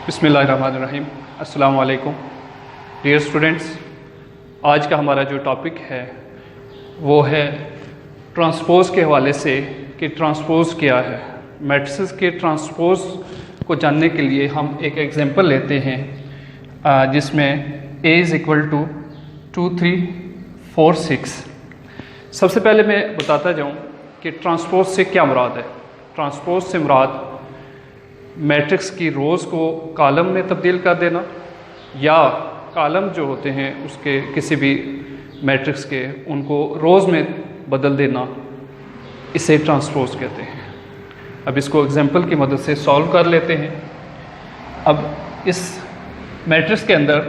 बिस्मिल्लाहिर्रहमानिर्रहीम। अस्सलाम वालेकुम डियर स्टूडेंट्स। आज का हमारा जो टॉपिक है वो है ट्रांसपोज़ के हवाले से कि ट्रांसपोज़ क्या है। मैट्रिसेस के ट्रांसपोज़ को जानने के लिए हम एक एग्जांपल लेते हैं जिसमें A इज़ इक्वल टू 2, 3, 4, 6। सबसे पहले मैं बताता जाऊँ कि ट्रांसपोज़ से क्या मुराद है। ट्रांसपोज़ से मुराद मैट्रिक्स की रोज़ को कॉलम में तब्दील कर देना या कॉलम जो होते हैं उसके किसी भी मैट्रिक्स के उनको रोज़ में बदल देना, इसे ट्रांसपोज़ कहते हैं। अब इसको एग्जांपल की मदद से सॉल्व कर लेते हैं। अब इस मैट्रिक्स के अंदर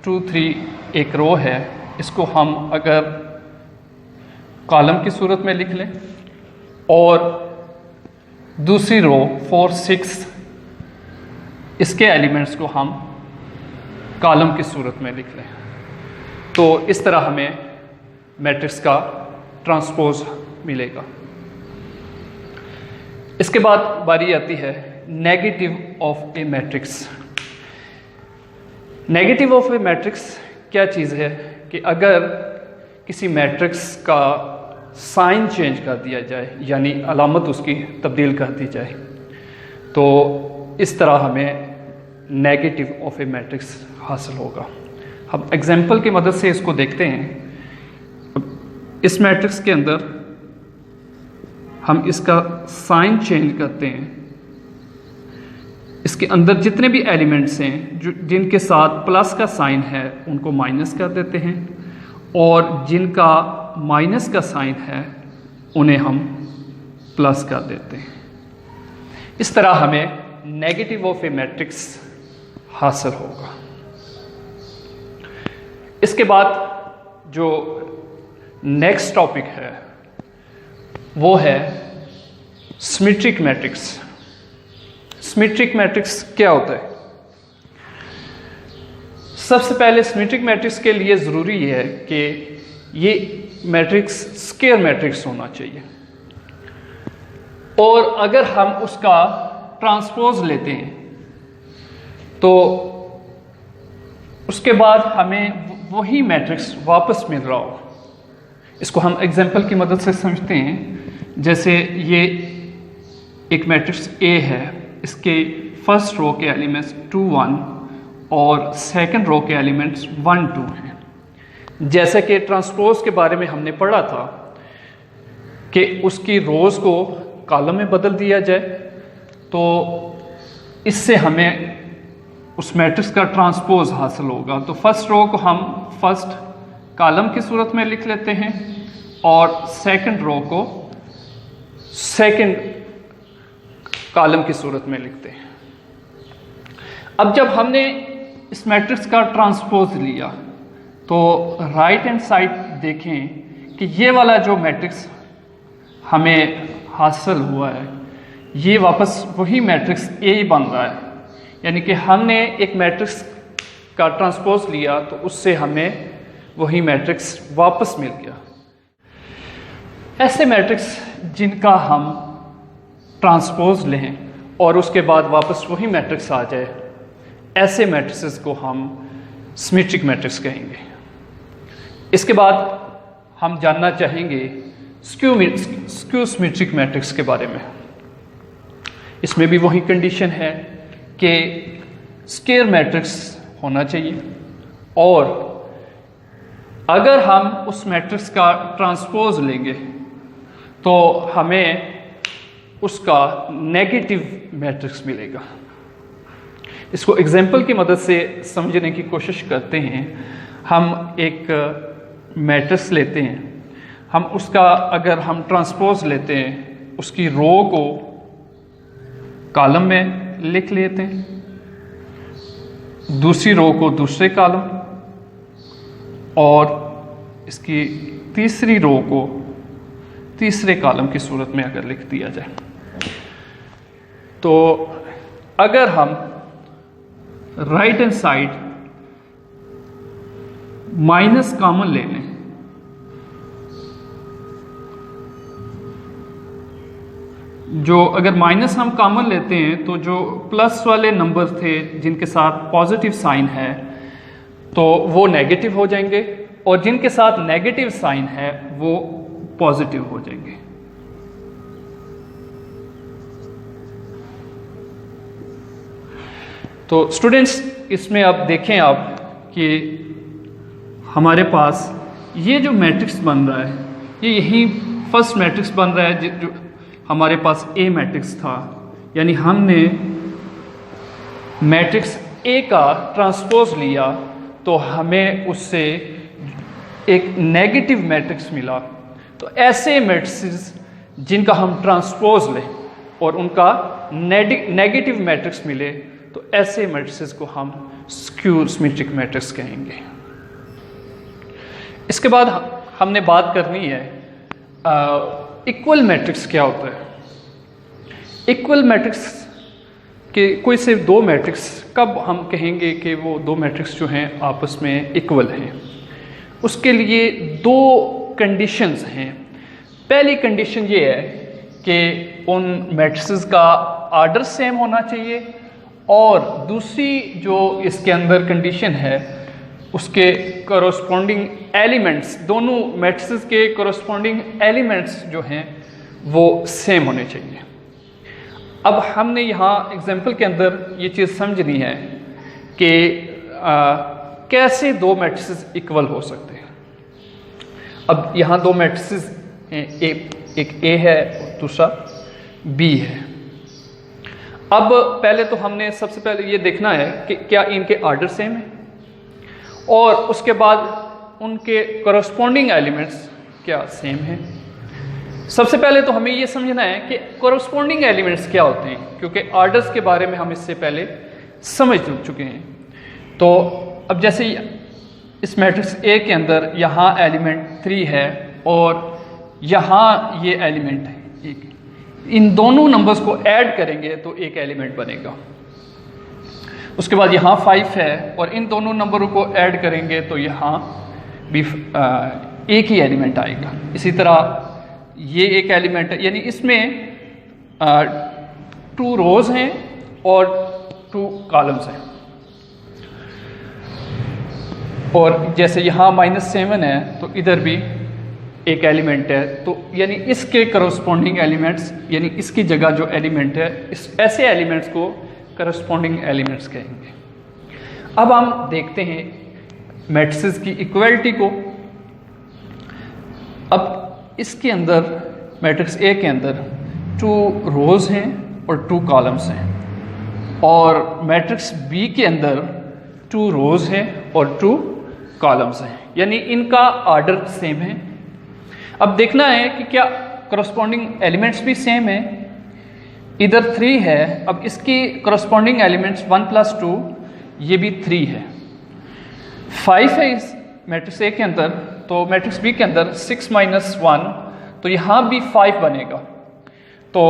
2, 3 एक रो है, इसको हम अगर कॉलम की सूरत में लिख लें और दूसरी रो 4, 6 इसके एलिमेंट्स को हम कॉलम की सूरत में लिख लें, तो इस तरह हमें मैट्रिक्स का ट्रांसपोज़ मिलेगा। इसके बाद बारी आती है negative of A matrix. Negative of A matrix क्या चीज़ है कि अगर किसी मैट्रिक्स का साइन चेंज कर दिया जाए, यानी अलामत उसकी तब्दील कर दी जाए, तो इस तरह हमें नेगेटिव ऑफ ए मैट्रिक्स हासिल होगा। हम एग्जांपल की मदद से इसको देखते हैं। इस मैट्रिक्स के अंदर हम इसका साइन चेंज करते हैं। इसके अंदर जितने भी एलिमेंट्स हैं जिनके साथ प्लस का साइन है उनको माइनस कर देते हैं, और जिनका माइनस का साइन है उन्हें हम प्लस कर देते हैं। इस तरह हमें नेगेटिव ऑफ ए मैट्रिक्स हासिल होगा। इसके बाद जो नेक्स्ट टॉपिक है वो है सिमेट्रिक मैट्रिक्स। सिमेट्रिक मैट्रिक्स क्या होता है? सबसे पहले सिमेट्रिक मैट्रिक्स के लिए ज़रूरी है कि ये मैट्रिक्स स्क्वायर मैट्रिक्स होना चाहिए, और अगर हम उसका ट्रांसपोज़ लेते हैं तो उसके बाद हमें वही मैट्रिक्स वापस मिल रहा हो। इसको हम एग्जांपल की मदद से समझते हैं। जैसे ये एक मैट्रिक्स A है, इसके फर्स्ट रो के एलिमेंट्स 2, 1 और सेकंड रो के एलिमेंट्स 1, 2 हैं। जैसे कि ट्रांसपोज़ के बारे में हमने पढ़ा था कि उसकी रोज़ को कॉलम में बदल दिया जाए, तो इससे हमें उस मैट्रिक्स का ट्रांसपोज़ हासिल होगा। तो फर्स्ट रो को हम फर्स्ट कॉलम की सूरत में लिख लेते हैं और सेकंड रो को सेकंड कॉलम की सूरत में लिखते हैं। अब जब हमने इस मैट्रिक्स का ट्रांसपोज़ लिया तो राइट हैंड साइड देखें कि ये वाला जो मैट्रिक्स हमें हासिल हुआ है ये वापस वही मैट्रिक्स A बन रहा है। यानी कि हमने एक मैट्रिक्स का ट्रांसपोज़ लिया तो उससे हमें वही मैट्रिक्स वापस मिल गया। ऐसे मैट्रिक्स जिनका हम ट्रांसपोज़ लें और उसके बाद वापस वही मैट्रिक्स आ जाए, ऐसे मैट्रिक्स को हम सिमेट्रिक मैट्रिक्स कहेंगे। इसके बाद हम जानना चाहेंगे स्क्यू सिमेट्रिक मैट्रिक्स के बारे में। इसमें भी वही कंडीशन है कि स्क्वायर मैट्रिक्स होना चाहिए, और अगर हम उस मैट्रिक्स का ट्रांसपोज़ लेंगे तो हमें उसका नेगेटिव मैट्रिक्स मिलेगा। इसको एग्जांपल की मदद से समझने की कोशिश करते हैं। हम एक मैट्रिक्स लेते हैं, हम उसका अगर हम ट्रांसपोज़ लेते हैं, उसकी रो को कॉलम में लिख लेते हैं, दूसरी रो को दूसरे कॉलम, और इसकी तीसरी रो को तीसरे कॉलम की सूरत में अगर लिख दिया जाए, तो अगर हम right hand side minus common ले लें जो अगर माइनस हम कॉमन लेते हैं तो जो प्लस वाले नंबर थे जिनके साथ पॉजिटिव साइन है तो वो नेगेटिव हो जाएंगे, और जिनके साथ नेगेटिव साइन है वो पॉजिटिव हो जाएंगे। तो स्टूडेंट्स, इसमें आप देखें आप कि हमारे पास ये जो मैट्रिक्स बन रहा है, ये यही फर्स्ट मैट्रिक्स बन रहा है जो हमारे पास ए मैट्रिक्स था, यानी हमने मैट्रिक्स ए का ट्रांसपोज लिया तो हमें उससे एक नेगेटिव मैट्रिक्स मिला। तो ऐसे मैट्रिक्स जिनका हम ट्रांसपोज लें और उनका नेगेटिव मैट्रिक्स मिले तो ऐसे मैट्रिक्स को हम स्क्यू सिमेट्रिक मैट्रिक्स कहेंगे। इसके बाद हमने बात करनी है इक्वल मैट्रिक्स क्या होता है। इक्वल मैट्रिक्स के कोई से दो मैट्रिक्स कब हम कहेंगे कि वो दो मैट्रिक्स जो हैं आपस में इक्वल हैं, उसके लिए दो कंडीशंस हैं। पहली कंडीशन ये है कि उन मैट्रिक्स का आर्डर सेम होना चाहिए, और दूसरी जो इसके अंदर कंडीशन है उसके कॉरस्पॉन्डिंग एलिमेंट्स, दोनों मैट्रिक्स के कॉरस्पॉन्डिंग एलिमेंट्स जो हैं वो सेम होने चाहिए। अब हमने यहाँ एग्जाम्पल के अंदर ये चीज़ समझनी है कि कैसे दो मैट्रिक्स इक्वल हो सकते हैं। अब यहाँ दो मैट्रिक्स हैं, एक ए है और दूसरा बी है। अब पहले तो हमने सबसे पहले ये देखना है कि क्या इनके आर्डर सेम है, और उसके बाद उनके कॉरस्पॉन्डिंग एलिमेंट्स क्या सेम है। सबसे पहले तो हमें ये समझना है कि कॉरस्पॉन्डिंग एलिमेंट्स क्या होते हैं, क्योंकि आर्डर्स के बारे में हम इससे पहले समझ चुके हैं। तो अब जैसे इस मैट्रिक्स ए के अंदर यहाँ एलिमेंट 3 है और यहाँ ये एलिमेंट है एक, इन दोनों नंबर्स को ऐड करेंगे तो एक एलिमेंट बनेगा। उसके बाद यहाँ 5 है और इन दोनों नंबरों को ऐड करेंगे तो यहाँ भी एक ही एलिमेंट आएगा। इसी तरह ये एक एलिमेंट है, यानी इसमें 2 रोज हैं और 2 कॉलम्स हैं। और जैसे यहाँ -7 है तो इधर भी एक एलिमेंट है, तो यानी इसके करस्पॉन्डिंग एलिमेंट्स, यानी इसकी जगह जो एलिमेंट है, इस ऐसे एलिमेंट्स को करस्पॉन्डिंग एलिमेंट्स कहेंगे। अब हम देखते हैं मैट्रिक्स की इक्वलिटी को। अब इसके अंदर मैट्रिक्स ए के अंदर 2 रोज हैं और 2 कॉलम्स हैं, और मैट्रिक्स बी के अंदर 2 रोज हैं और 2 कॉलम्स हैं, यानी इनका आर्डर सेम है। अब देखना है कि क्या करस्पॉन्डिंग एलिमेंट्स भी सेम है। इधर 3 है, अब इसकी करस्पॉन्डिंग एलिमेंट्स 1 + 2, ये भी 3 है। 5 है इस मैट्रिक्स ए के अंदर, तो मैट्रिक्स बी के अंदर 6 - 1, तो यहाँ भी 5 बनेगा, तो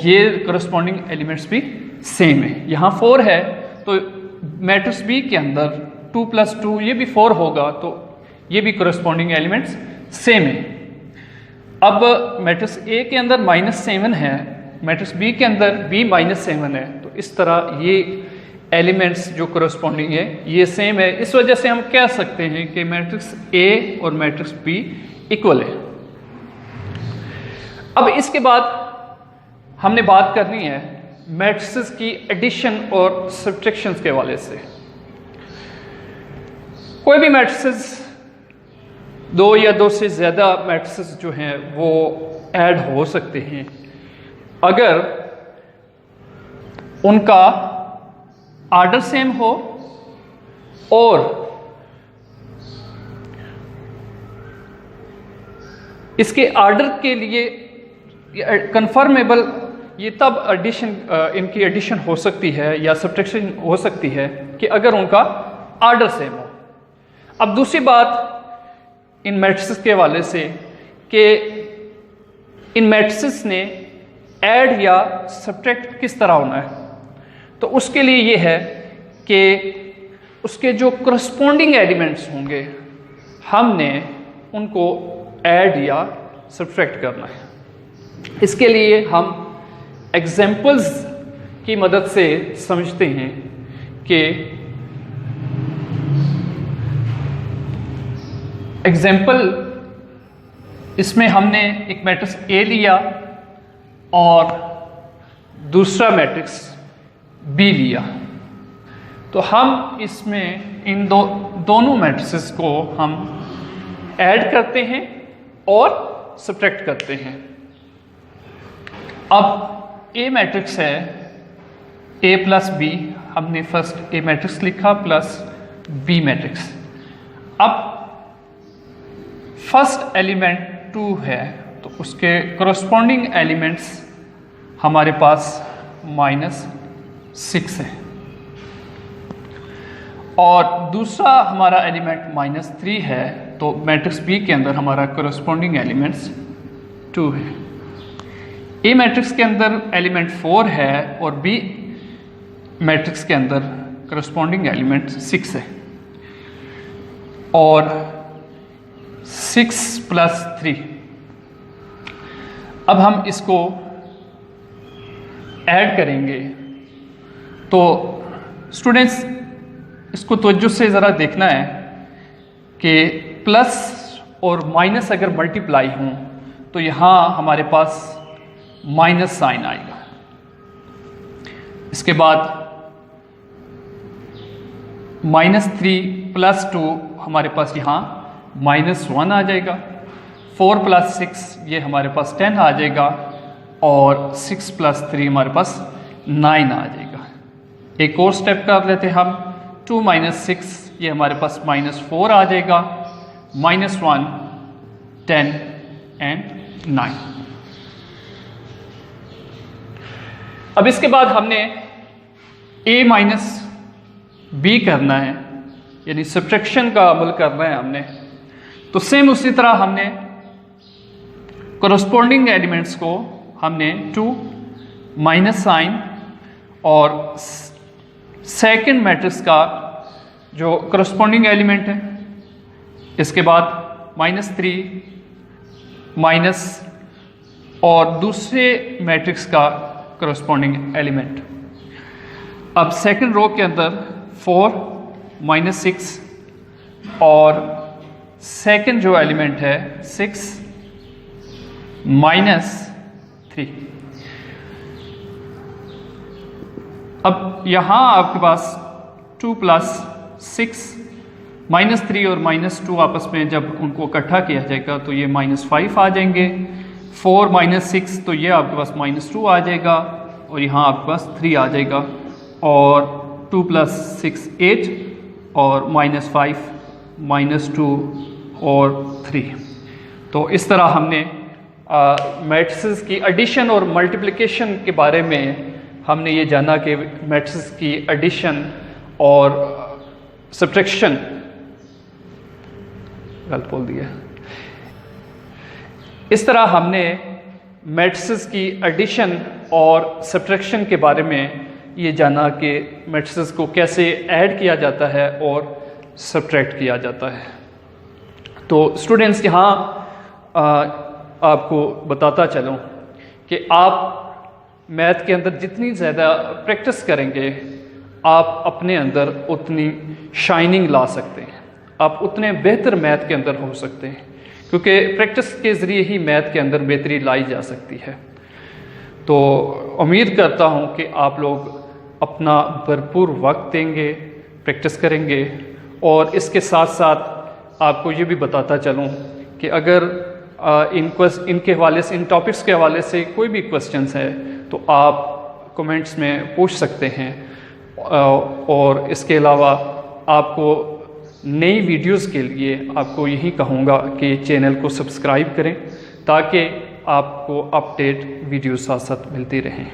ये करस्पॉन्डिंग एलिमेंट्स भी सेम है। यहाँ 4 है तो मैट्रिक्स बी के अंदर 2 + 2, ये भी 4 होगा, तो ये भी करस्पॉन्डिंग एलिमेंट्स सेम है। अब मैट्रिक्स ए के अंदर -7 है, मैट्रिक्स बी के अंदर भी -7 है, तो इस तरह ये एलिमेंट्स जो करस्पॉन्डिंग है ये सेम है। इस वजह से हम कह सकते हैं कि मैट्रिक्स ए और मैट्रिक्स बी इक्वल है। अब इसके बाद हमने बात करनी है मैट्रिक्स की एडिशन और सब्ट्रैक्शन के हवाले से। कोई भी मैट्रिक्स, 2 या 2 से ज़्यादा मैट्रिक्स जो हैं वो ऐड हो सकते हैं अगर उनका आर्डर सेम हो और इसके आर्डर के लिए कन्फर्मेबल, ये तब एडिशन, इनकी एडिशन हो सकती है या सब्ट्रैक्शन हो सकती है कि अगर उनका आर्डर सेम हो। अब दूसरी बात इन मैट्रिक्स के हवाले से कि इन मैट्रिक्स ने ऐड या सब्ट्रैक्ट किस तरह होना है, तो उसके लिए ये है कि उसके जो करस्पॉन्डिंग एलिमेंट्स होंगे हमने उनको ऐड या सब्ट्रैक्ट करना है। इसके लिए हम एग्जाम्पल्स की मदद से समझते हैं कि एग्जाम्पल इसमें हमने एक मैट्रिक्स ए लिया और दूसरा मैट्रिक्स बी लिया, तो हम इसमें इन दोनों मैट्रिसेस को हम ऐड करते हैं और सब्ट्रैक्ट करते हैं। अब ए मैट्रिक्स है ए प्लस बी, हमने फर्स्ट ए मैट्रिक्स लिखा प्लस बी मैट्रिक्स। अब फर्स्ट एलिमेंट 2 है तो उसके करस्पॉन्डिंग एलिमेंट्स हमारे पास -6 है, और दूसरा हमारा एलिमेंट -3 है, तो मैट्रिक्स बी के अंदर हमारा करस्पॉन्डिंग एलिमेंट्स 2 है। ए मैट्रिक्स के अंदर एलिमेंट 4 है और बी मैट्रिक्स के अंदर करस्पॉन्डिंग एलिमेंट 6 है, और 6 + 3। अब हम इसको ऐड करेंगे, तो स्टूडेंट्स इसको तवज्जो से ज़रा देखना है कि प्लस और माइनस अगर मल्टीप्लाई हों तो यहाँ हमारे पास माइनस साइन आएगा। इसके बाद -3 + 2 हमारे पास यहाँ -1 आ जाएगा, 4 + 6 ये हमारे पास 10 आ जाएगा, और 6 + 3 हमारे पास 9 आ जाएगा। एक और स्टेप कर लेते हैं हम, 2 - 6 ये हमारे पास -4 आ जाएगा, -1 10 and 9। अब इसके बाद हमने a माइनस b करना है, यानी सब्ट्रैक्शन का अमल करना है हमने। तो सेम उसी तरह हमने करस्पॉन्डिंग एलिमेंट्स को हमने 2 माइनस साइन और सेकंड मैट्रिक्स का जो करस्पॉन्डिंग एलिमेंट है, इसके बाद -3 माइनस और दूसरे मैट्रिक्स का करस्पॉन्डिंग एलिमेंट। अब सेकंड रो के अंदर 4 -6 और सेकंड जो एलिमेंट है 6 -3। अब यहाँ आपके पास 2 + 6 -3 और -2 आपस में जब उनको इकट्ठा किया जाएगा तो ये -5 आ जाएंगे। 4 -6 तो ये आपके पास -2 आ जाएगा, और यहाँ आपके पास 3 आ जाएगा, और 2 + 6 8 और -5 -2 और 3। तो इस तरह हमने मैट्रिसेस की एडिशन और मल्टीप्लिकेशन के बारे में हमने ये जाना कि मैट्रिसेस की एडिशन और सब्ट्रैक्शन, गलत बोल दिया, इस तरह हमने मैट्रिसेस की एडिशन और सब्ट्रैक्शन के बारे में ये जाना कि मैट्रिसेस को कैसे ऐड किया जाता है और सब्ट्रैक्ट किया जाता है। तो स्टूडेंट्स यहाँ आपको बताता चलूँ कि आप मैथ के अंदर जितनी ज़्यादा प्रैक्टिस करेंगे आप अपने अंदर उतनी शाइनिंग ला सकते हैं, आप उतने बेहतर मैथ के अंदर हो सकते हैं, क्योंकि प्रैक्टिस के ज़रिए ही मैथ के अंदर बेहतरी लाई जा सकती है। तो उम्मीद करता हूँ कि आप लोग अपना भरपूर वक्त देंगे, प्रैक्टिस करेंगे, और इसके साथ साथ आपको ये भी बताता चलूँ कि अगर इनके हवाले से, इन टॉपिक्स के हवाले से कोई भी क्वेश्चंस है तो आप कमेंट्स में पूछ सकते हैं, और इसके अलावा आपको नई वीडियोस के लिए आपको यही कहूँगा कि चैनल को सब्सक्राइब करें ताकि आपको अपडेट वीडियो साथ साथ मिलती रहें।